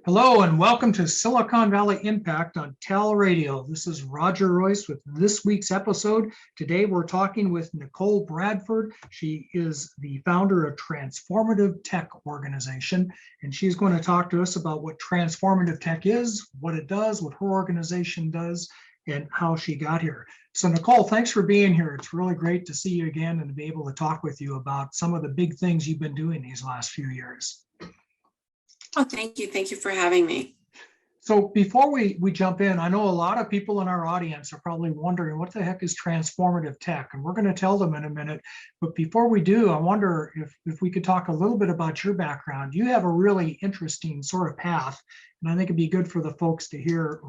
Hello and welcome to Silicon Valley Impact on TALRadio. This is Roger Royse with this week's episode. Today we're talking with Nicole Bradford. She is the founder of Transformative Tech organization, and she's going to talk to us about what transformative tech is, what it does, what her organization does, and how she got here. So Nicole, thanks for being here. It's really great to see you again and to be able to talk with you about some of the big things you've been doing these last few years. Oh, thank you. Thank you for having me. So before we jump in, I know a lot of people in our audience are probably wondering what the heck is transformative tech, and we're going to tell them in a minute. But before we do, I wonder if we could talk a little bit about your background. You have a really interesting sort of path, and I think it'd be good for the folks to hear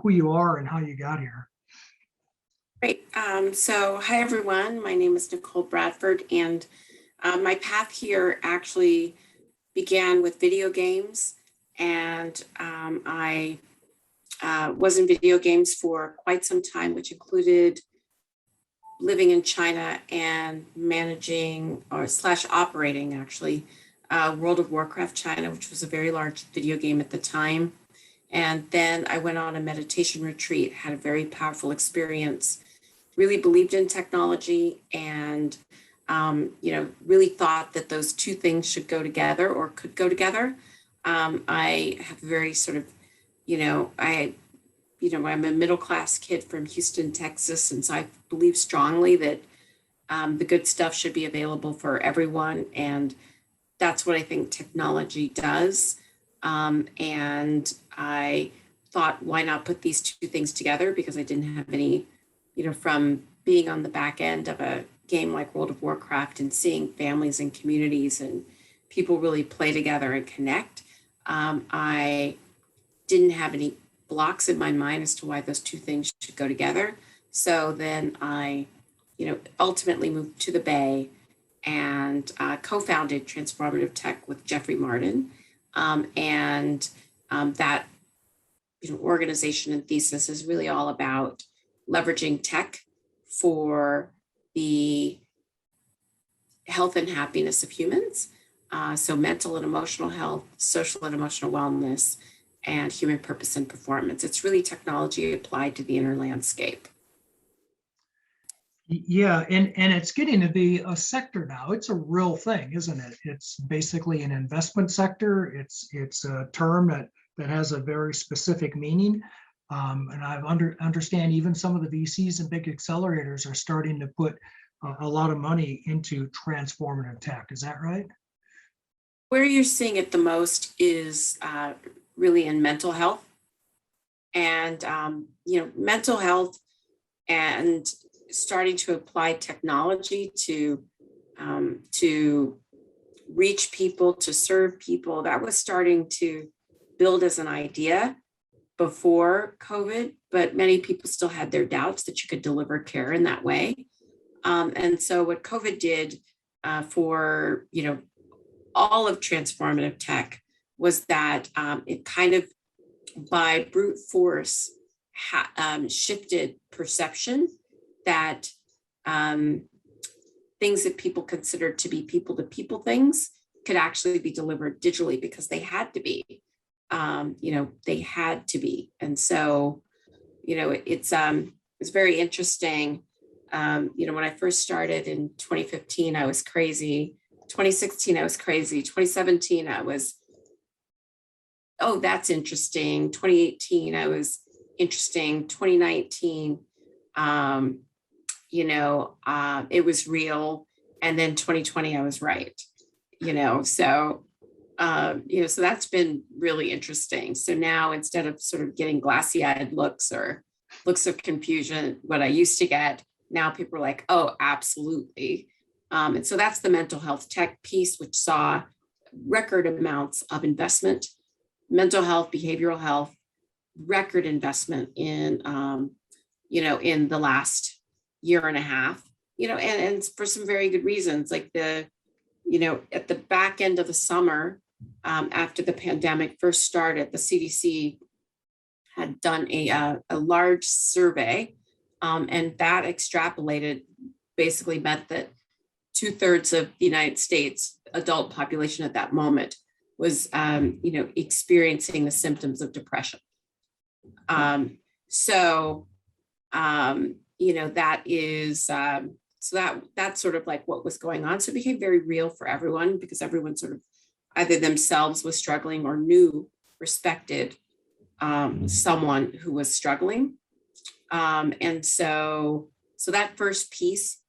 who you are and how you got here. Great. So hi, everyone. My name is Nicole Bradford, and my path here actually began with video games, and I was in video games for quite some time, which included living in China and managing or / operating actually World of Warcraft China, which was a very large video game at the time. And then I went on a meditation retreat, had a very powerful experience, really believed in technology, and really thought that those two things should go together or could go together. I have very sort of, I'm a middle-class kid from Houston, Texas, and so I believe strongly that the good stuff should be available for everyone, and that's what I think technology does. And I thought, why not put these two things together? Because I didn't have any, from being on the back end of a game like World of Warcraft and seeing families and communities and people really play together and connect. I didn't have any blocks in my mind as to why those two things should go together. So then I, ultimately moved to the Bay and co-founded Transformative Tech with Jeffrey Martin. That organization and thesis is really all about leveraging tech for the health and happiness of humans. So mental and emotional health, social and emotional wellness, and human purpose and performance. It's really technology applied to the inner landscape. Yeah, and it's getting to be a sector now. It's a real thing, isn't it? It's basically an investment sector. It's a term that has a very specific meaning. And I understand even some of the VCs and big accelerators are starting to put a lot of money into transformative tech. Is that right? Where you're seeing it the most is really in mental health. And, mental health and starting to apply technology to reach people, to serve people. That was starting to build as an idea before COVID, but many people still had their doubts that you could deliver care in that way. And so what COVID did for, all of transformative tech was that it kind of by brute force shifted perception that things that people considered to be people-to-people things could actually be delivered digitally because they had to be. They had to be. And so, it's very interesting. When I first started in 2015, I was crazy. 2016, I was crazy. 2017, I was, oh, that's interesting. 2018, I was interesting. 2019, it was real. And then 2020, I was right, so that's been really interesting. So now instead of sort of getting glassy-eyed looks or looks of confusion, what I used to get, now people are like, oh, absolutely. And so that's the mental health tech piece, which saw record amounts of investment, mental health, behavioral health, record investment in, in the last year and a half, and for some very good reasons, like at the back end of the summer, after the pandemic first started, the CDC had done a large survey, and that extrapolated basically meant that 2/3 of the United States adult population at that moment was, experiencing the symptoms of depression. That is, that's sort of like what was going on. So it became very real for everyone because everyone sort of either themselves was struggling or knew, respected someone who was struggling. So that first piece,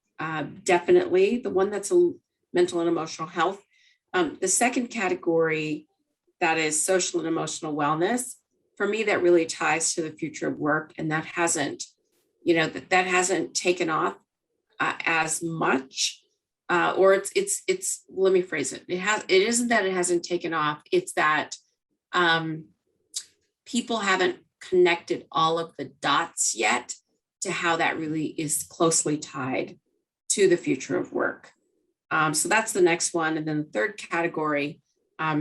definitely the one that's a mental and emotional health. The second category, that is social and emotional wellness, for me, that really ties to the future of work. And that hasn't, that hasn't taken off as much, or it's, let me phrase it. It isn't that it hasn't taken off. It's that people haven't connected all of the dots yet to how that really is closely tied to the future of work. So that's the next one. And then the third category,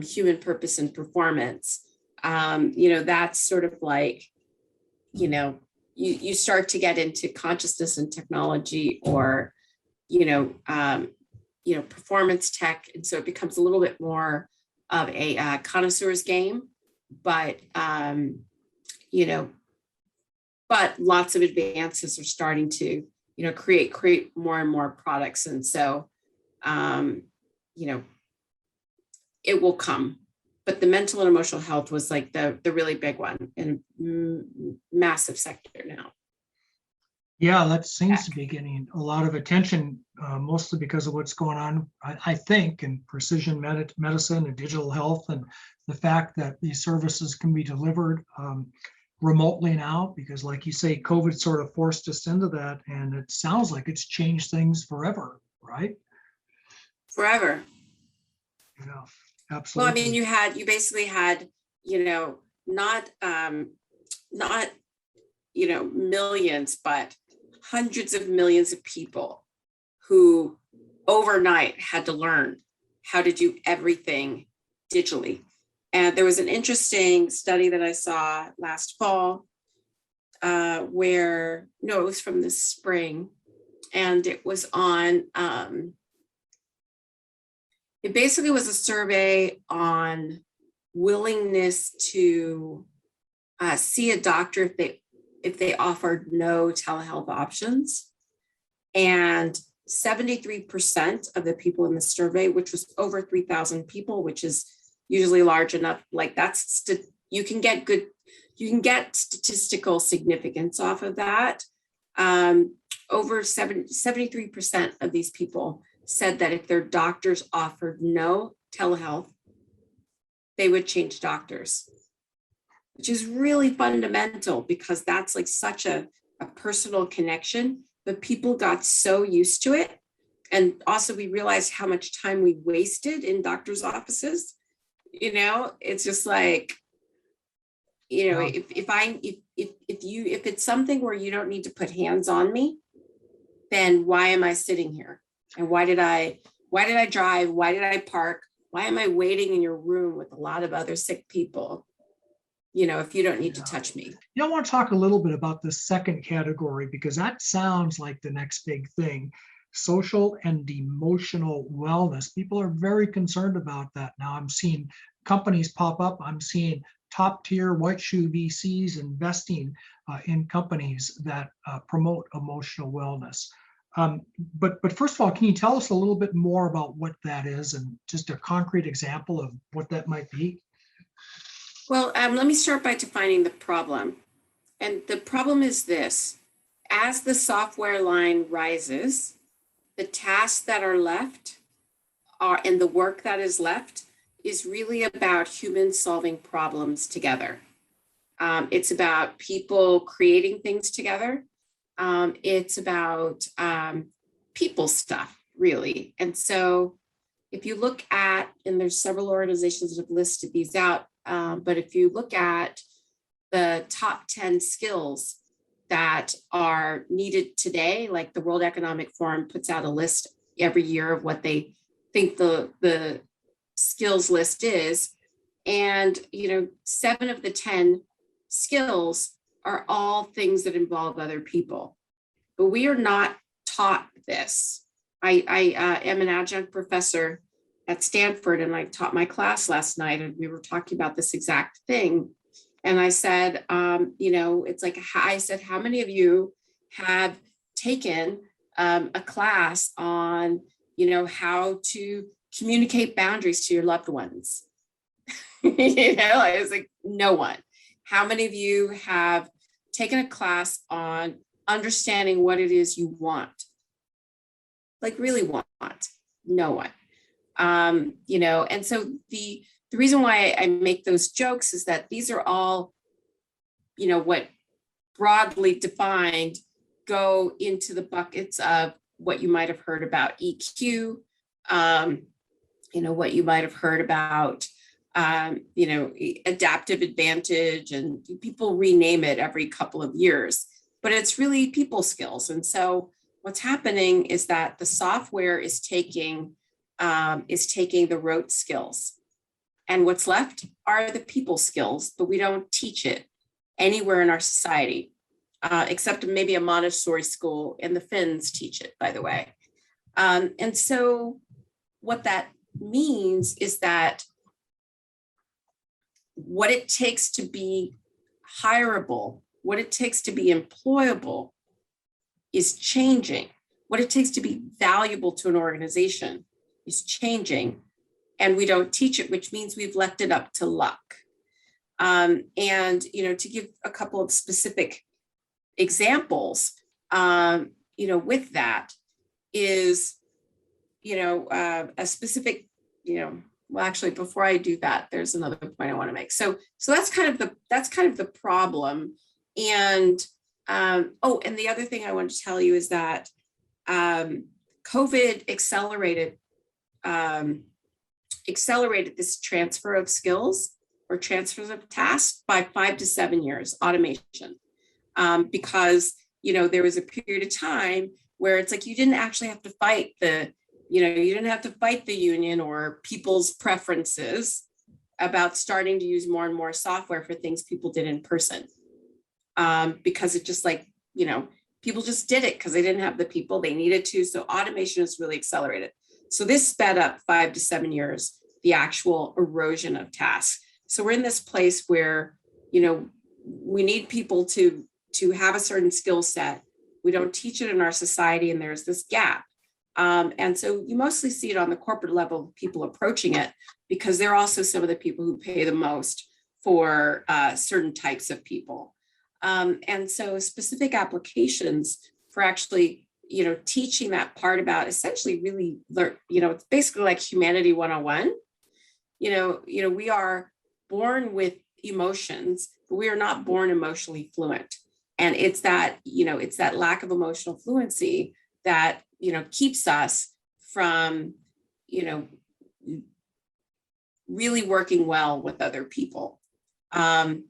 human purpose and performance. That's sort of like, you start to get into consciousness and technology, or, performance tech. And so it becomes a little bit more of a connoisseur's game, but lots of advances are starting to, create more and more products. And so, it will come. But the mental and emotional health was like the really big one and massive sector now. Yeah, that seems to be getting a lot of attention, mostly because of what's going on, I think, in precision medicine and digital health, and the fact that these services can be delivered remotely now, because like you say, COVID sort of forced us into that, and it sounds like it's changed things forever, right? Forever. Yeah, absolutely. Well, I mean, you basically had, not millions, but hundreds of millions of people who overnight had to learn how to do everything digitally. And there was an interesting study that I saw last fall it was from this spring, and it was on, it basically was a survey on willingness to see a doctor if they offered no telehealth options. And 73% of the people in the survey, which was over 3,000 people, which is usually large enough, like you can get statistical significance off of that. Over 73% of these people said that if their doctors offered no telehealth, they would change doctors, which is really fundamental because that's like such a personal connection, but people got so used to it. And also we realized how much time we wasted in doctors' offices. It's just like, if it's something where you don't need to put hands on me, then why am I sitting here? And why did I drive? Why did I park? Why am I waiting in your room with a lot of other sick people? If you don't need to touch me. I want to talk a little bit about the second category, because that sounds like the next big thing. Social and emotional wellness. People are very concerned about that now. I'm seeing companies pop up. I'm seeing top tier white shoe VCs investing in companies that promote emotional wellness. But first of all, can you tell us a little bit more about what that is and just a concrete example of what that might be? Well, let me start by defining the problem. And the problem is this: as the software line rises, the tasks that are left and the work that is left is really about humans solving problems together. It's about people creating things together. It's about people stuff, really. And so if you look at, and there's several organizations that have listed these out, but if you look at the top 10 skills that are needed today, like the World Economic Forum puts out a list every year of what they think the skills list is. And, 7 of the 10 skills are all things that involve other people. But we are not taught this. I am an adjunct professor at Stanford, and I taught my class last night, and we were talking about this exact thing. And I said, it's like, I said, how many of you have taken a class on, how to communicate boundaries to your loved ones? I was like, no one. How many of you have taken a class on understanding what it is you want? Like really want? No one. And so the reason why I make those jokes is that these are all, what broadly defined go into the buckets of what you might have heard about EQ, what you might have heard about, adaptive advantage, and people rename it every couple of years, but it's really people skills. And so what's happening is that the software is taking the rote skills, and what's left are the people skills, but we don't teach it anywhere in our society, except maybe a Montessori school, and the Finns teach it, by the way. And so what that means is that what it takes to be hireable, what it takes to be employable is changing. What it takes to be valuable to an organization is changing, and we don't teach it, which means we've left it up to luck. To give a couple of specific examples, with that is, a specific, well, actually, before I do that, there's another point I want to make. So that's kind of the problem. And and the other thing I want to tell you is that COVID accelerated this transfer of skills or transfers of tasks by 5 to 7 years, automation, because there was a period of time where it's like you didn't actually have to fight the union or people's preferences about starting to use more and more software for things people did in person, because it just people just did it because they didn't have the people they needed to. So automation is really accelerated. So this sped up 5 to 7 years, the actual erosion of tasks. So we're in this place where, we need people to have a certain skill set. We don't teach it in our society, and there's this gap. And so you mostly see it on the corporate level, people approaching it, because they're also some of the people who pay the most for certain types of people. And so specific applications for actually, teaching that part about essentially really learn, it's basically like humanity 101. We are born with emotions, but we are not born emotionally fluent. And it's that, it's that lack of emotional fluency that, keeps us from, really working well with other people. And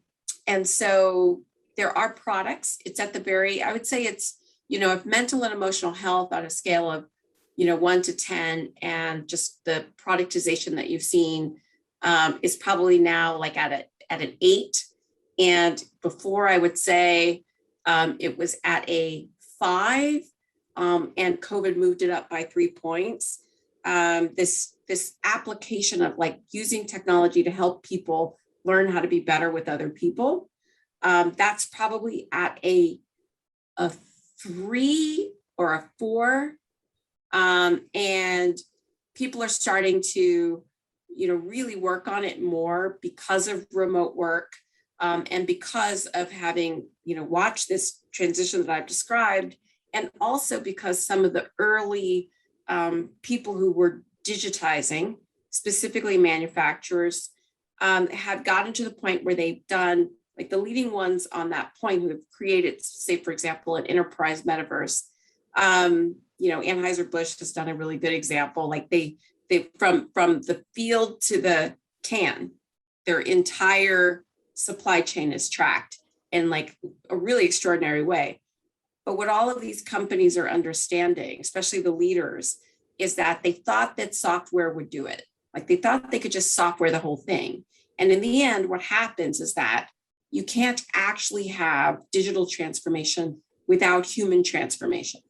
so there are products. It's at the very, I would say it's, if mental and emotional health on a scale of, 1 to 10, and just the productization that you've seen is probably now like at an 8. And before I would say it was at a 5, and COVID moved it up by 3 points. This application of like using technology to help people learn how to be better with other people, that's probably at a 3 or a 4. And people are starting to, really work on it more because of remote work, and because of having, watched this transition that I've described, and also because some of the early people who were digitizing, specifically manufacturers, have gotten to the point where they've done, like the leading ones on that point who have created, say, for example, an enterprise metaverse. Anheuser-Busch has done a really good example. Like they from the field to the can, their entire supply chain is tracked in like a really extraordinary way. But what all of these companies are understanding, especially the leaders, is that they thought that software would do it. Like they thought they could just software the whole thing. And in the end, what happens is that you can't actually have digital transformation without human transformation.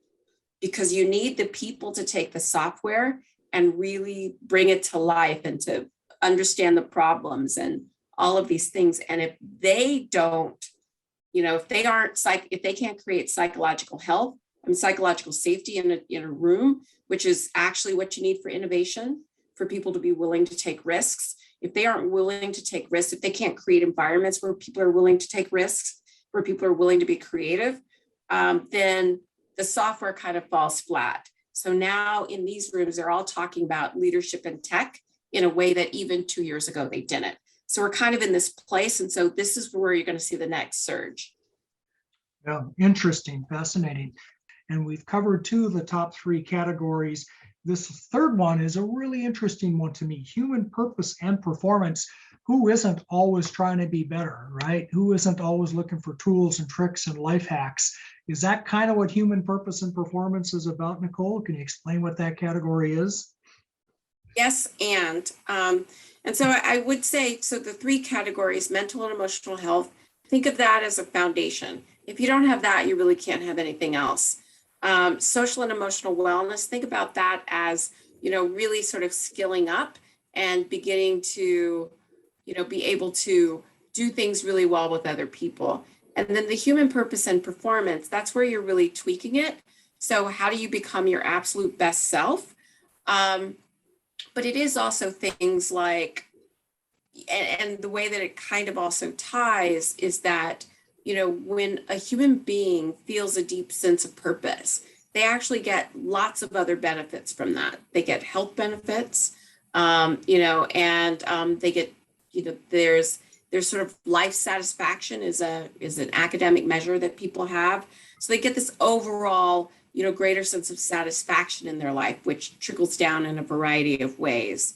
because you need the people to take the software and really bring it to life and to understand the problems and all of these things. And if they don't, if they can't create psychological health and psychological safety in a room, which is actually what you need for innovation, for people to be willing to take risks. If they aren't willing to take risks, if they can't create environments where people are willing to take risks, where people are willing to be creative, then the software kind of falls flat. So now in these rooms, they're all talking about leadership and tech in a way that even 2 years ago they didn't. So we're kind of in this place. And so this is where you're going to see the next surge. Yeah, interesting, fascinating. And we've covered 2 of the top 3 categories. This third one is a really interesting one to me: human purpose and performance. Who isn't always trying to be better, right? Who isn't always looking for tools and tricks and life hacks? Is that kind of what human purpose and performance is about, Nicole? Can you explain what that category is? Yes, and so I would say, so the 3 categories: mental and emotional health, think of that as a foundation. If you don't have that, you really can't have anything else. Social and emotional wellness, think about that as, really sort of skilling up and beginning to, be able to do things really well with other people. And then the human purpose and performance, that's where you're really tweaking it. So how do you become your absolute best self? But it is also things like, and the way that it kind of also ties is that, when a human being feels a deep sense of purpose, they actually get lots of other benefits from that. They get health benefits, and they get, there's sort of life satisfaction is an academic measure that people have. So they get this overall, greater sense of satisfaction in their life, which trickles down in a variety of ways.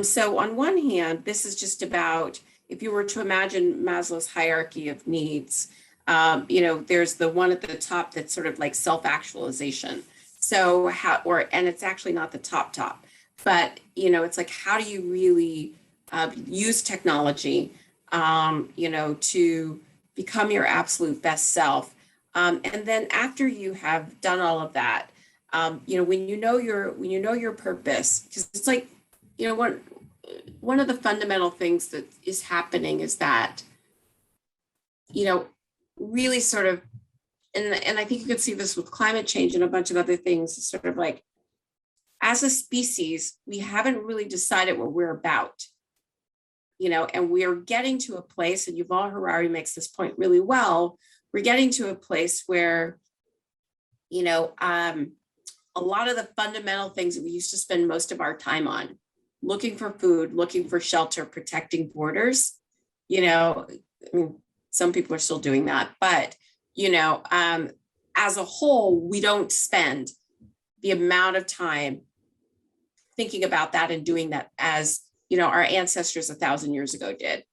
So on one hand, this is just about, if you were to imagine Maslow's hierarchy of needs, there's the one at the top that's sort of like self-actualization. So and it's actually not the top, but, it's like, how do you really use technology, to become your absolute best self? And then after you have done all of that, when you know your purpose, because it's like, one of the fundamental things that is happening is that, really sort of, and I think you could see this with climate change and a bunch of other things, sort of like, as a species, we haven't really decided what we're about, and we're getting to a place, and Yuval Harari makes this point really well, we're getting to a place where, a lot of the fundamental things that we used to spend most of our time on, looking for food, looking for shelter, protecting borders, I mean, some people are still doing that, but, as a whole, we don't spend the amount of time thinking about that and doing that as, our ancestors 1,000 years ago did.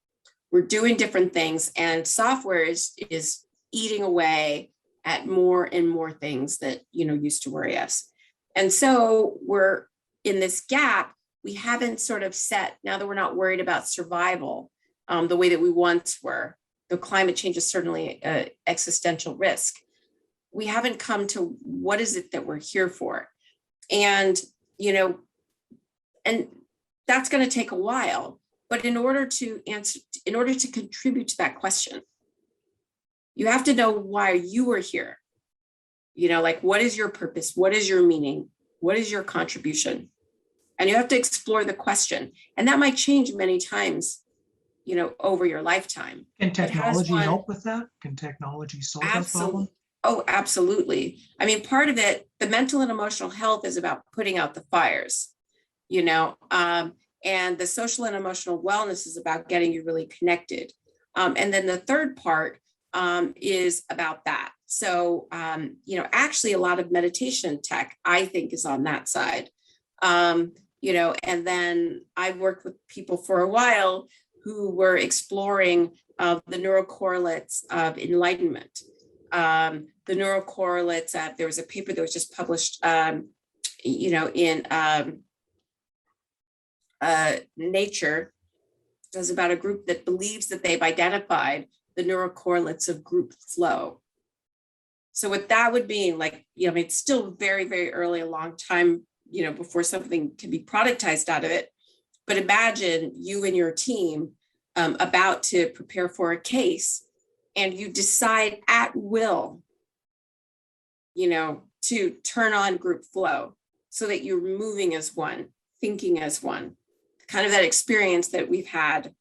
We're doing different things, and software is eating away at more and more things that, used to worry us. And so we're in this gap. We haven't sort of set, now that we're not worried about survival the way that we once were, though climate change is certainly an existential risk. We haven't come to what is it that we're here for? And, and that's going to take a while. But in order to contribute to that question, you have to know why you were here. Like, what is your purpose? What is your meaning? What is your contribution? And you have to explore the question. And that might change many times, over your lifetime. Can technology help with that? Can technology solve that problem? Oh, absolutely. I mean, part of it, the mental and emotional health is about putting out the fires, and the social and emotional wellness is about getting you really connected. And then the third part is about that. So, actually a lot of meditation tech, I think, is on that side. And then I've worked with people for a while who were exploring the neurocorrelates of enlightenment. The neurocorrelates, there was a paper that was just published, in Nature. It was about a group that believes that they've identified the neurocorrelates of group flow. So what that would mean, like, I mean, it's still very, very early, a long time, before something can be productized out of it. But imagine you and your team about to prepare for a case, and you decide at will, to turn on group flow so that you're moving as one, thinking as one. Kind of that experience that we've had,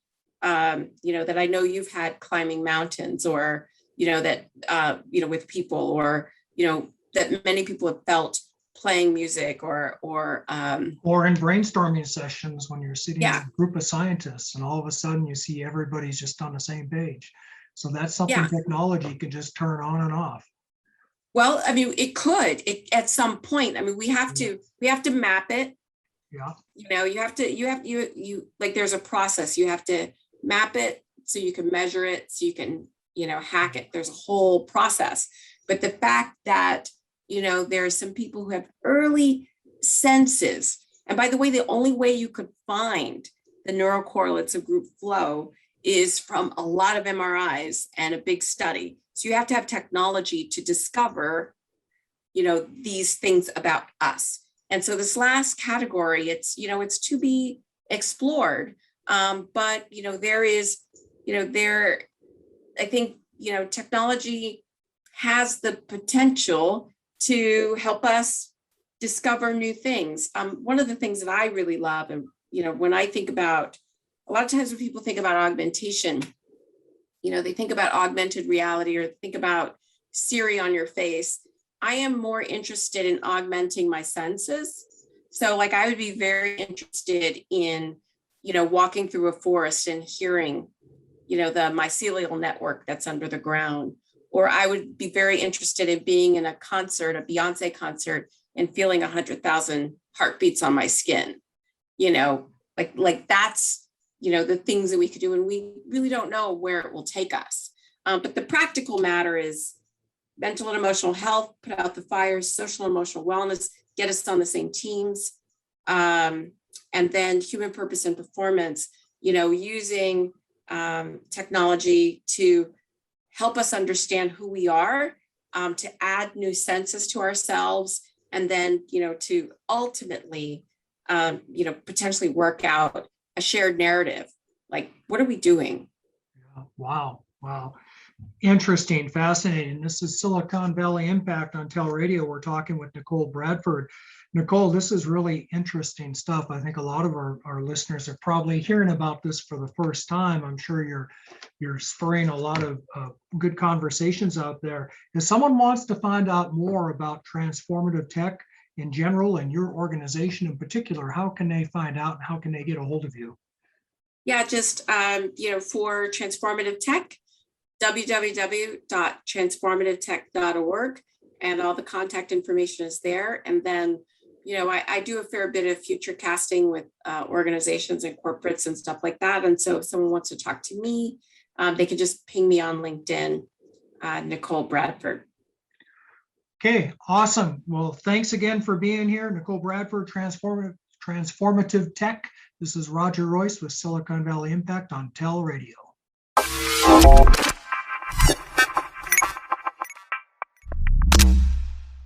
that I know you've had climbing mountains, or, that, with people, or, that many people have felt playing music, or in brainstorming sessions when you're sitting yeah. with a group of scientists and all of a sudden you see everybody's just on the same page. So that's something Yeah. technology could just turn on and off. Well, I mean, it could at some point. I mean, we have to map it. Yeah. You like, there's a process. You have to map it so you can measure it, so you can, hack it. There's a whole process. But the fact that, there are some people who have early senses. And by the way, the only way you could find the neurocorrelates of group flow is from a lot of MRIs and a big study. So you have to have technology to discover, these things about us. And so this last category, it's to be explored. But, I think, technology has the potential to help us discover new things. One of the things that I really love, and, when I think about, a lot of times when people think about augmentation, they think about augmented reality, or think about Siri on your face. I am more interested in augmenting my senses. So like, I would be very interested in, walking through a forest and hearing, the mycelial network that's under the ground. Or I would be very interested in being in a concert, a Beyonce concert, and feeling 100,000 heartbeats on my skin. Like that's, the things that we could do, and we really don't know where it will take us. But the practical matter is mental and emotional health, put out the fires, social and emotional wellness, get us on the same teams. And then human purpose and performance, using technology to help us understand who we are, to add new senses to ourselves, and then, to ultimately, potentially work out a shared narrative. Like, what are we doing? Yeah. Wow. Interesting, fascinating. This is Silicon Valley Impact on TALRadio. We're talking with Nicole Bradford. Nicole, this is really interesting stuff. I think a lot of our listeners are probably hearing about this for the first time. I'm sure you're spurring a lot of good conversations out there. If someone wants to find out more about transformative tech in general and your organization in particular, how can they find out, and how can they get a hold of you? Yeah, just, for transformative tech, www.transformativetech.org, and all the contact information is there. And then, I do a fair bit of future casting with organizations and corporates and stuff like that. And so if someone wants to talk to me, they can just ping me on LinkedIn, Nicole Bradford. Okay, awesome. Well, thanks again for being here, Nicole Bradford, Transformative Tech. This is Roger Royse with Silicon Valley Impact on TALRadio.